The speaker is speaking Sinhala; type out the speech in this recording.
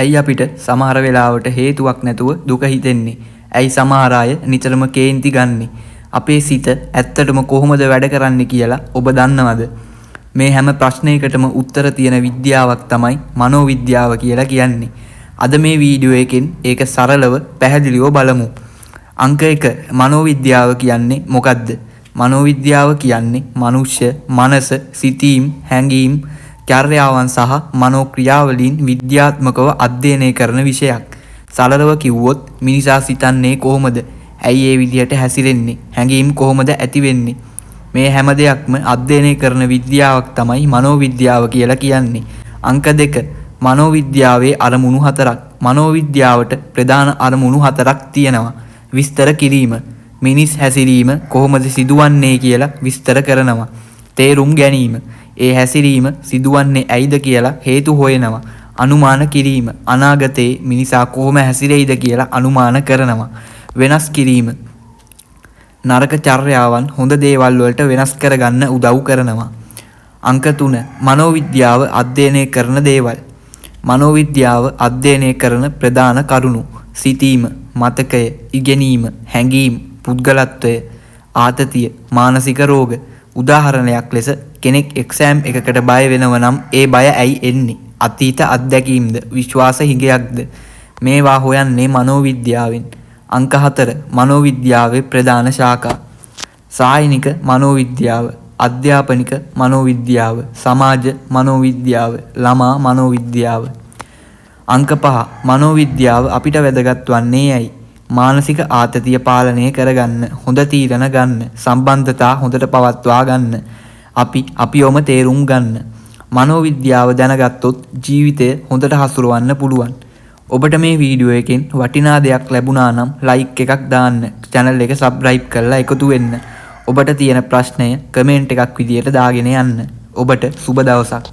ඇයි අපිට සමහර වෙලාවට හේතුවක් නැතුව දුක හිතෙන්නේ? ඇයි සමහර අය නිතරම කේන්ති ගන්නෙ? අපේ සිත ඇත්තටම කොහොමද වැඩ කරන්නේ කියලා ඔබ දන්නවද? මේ හැම ප්‍රශ්නයකටම උත්තර තියෙන විද්‍යාවක් තමයි මනෝවිද්‍යාව කියලා කියන්නේ. අද මේ වීඩියෝ එකෙන් ඒක සරලව පැහැදිලිව බලමු. අංක 1 මනෝවිද්‍යාව කියන්නේ මොකද්ද? මනෝවිද්‍යාව කියන්නේ මනුෂ්‍ය මනස, සිතීම්, හැඟීම්, චර්යාවන් සහ මනෝ ක්‍රියාවලීන් විද්‍යාත්මකව අධ්‍යයනය කරන විෂයක්. සරලව කිව්වොත් මිනිසා සිතන්නේ කොහොමද? ඇයි ඒ විදිහට හැසිරෙන්නේ? හැඟීම් කොහොමද ඇති වෙන්නේ? මේ හැම දෙයක්ම අධ්‍යයනය කරන විද්‍යාවක් තමයි මනෝවිද්‍යාව කියලා කියන්නේ. අංක 2 මනෝවිද්‍යාවේ අරමුණු 4ක්. මනෝවිද්‍යාවට ප්‍රධාන අරමුණු 4ක් තියෙනවා. විස්තර කිරීම. මිනිස් හැසිරීම කොහොමද සිදුවන්නේ කියලා විස්තර කරනවා. තේරුම් ගැනීම. ඒ හැසිරීම සිදුවන්නේ ඇයිද කියලා හේතු හොයනවා. අනුමාන කිරීම. අනාගතයේ මිනිසා කොහොම හැසිරෙයිද කියලා අනුමාන කරනවා. වෙනස් කිරීම. නරක චර්යාවන් හොඳ දේවල් වලට වෙනස් කරගන්න උදව් කරනවා. අංක 3 මනෝවිද්‍යාව අධ්‍යයනය කරන දේවල්. මනෝවිද්‍යාව අධ්‍යයනය කරන ප්‍රධාන කරුණු: සිතීම, මතකය, ඉගෙනීම, හැඟීම්, පුද්ගලත්වය, ආතතිය, මානසික රෝග. උදාහරණයක් ලෙස කෙනෙක් එක්සෑම් එකකට බය වෙනව නම් ඒ බය ඇයි එන්නේ? අතීත අත්දැකීම්ද? විශ්වාස හිගයක්ද? මේවා හොයන්නේ මනෝවිද්‍යාවෙන්. අංක 4 මනෝවිද්‍යාවේ ප්‍රධාන ශාඛා: සායනික මනෝවිද්‍යාව, අධ්‍යාපනික මනෝවිද්‍යාව, සමාජ මනෝවිද්‍යාව, ළමා මනෝවිද්‍යාව. අංක 5 මනෝවිද්‍යාව අපිට වැදගත් වන්නේ ඇයි? මානසික ආතතිය පාලනය කරගන්න, හොඳ තීරණ ගන්න, සම්බන්ධතා හොඳට පවත්වා ගන්න, අපිවම තේරුම් ගන්න. මනෝවිද්‍යාව දැනගත්තොත් ජීවිතය හොඳට හසුරවන්න පුළුවන්. ඔබට මේ වීඩියෝ එකෙන් වටිනා දෙයක් ලැබුණා නම් ලයික් එකක් දාන්න, channel එක subscribe කරලා එකතු වෙන්න. ඔබට තියෙන ප්‍රශ්නය කමෙන්ට් එකක් විදියට දාගෙන යන්න. ඔබට සුබ දවසක්.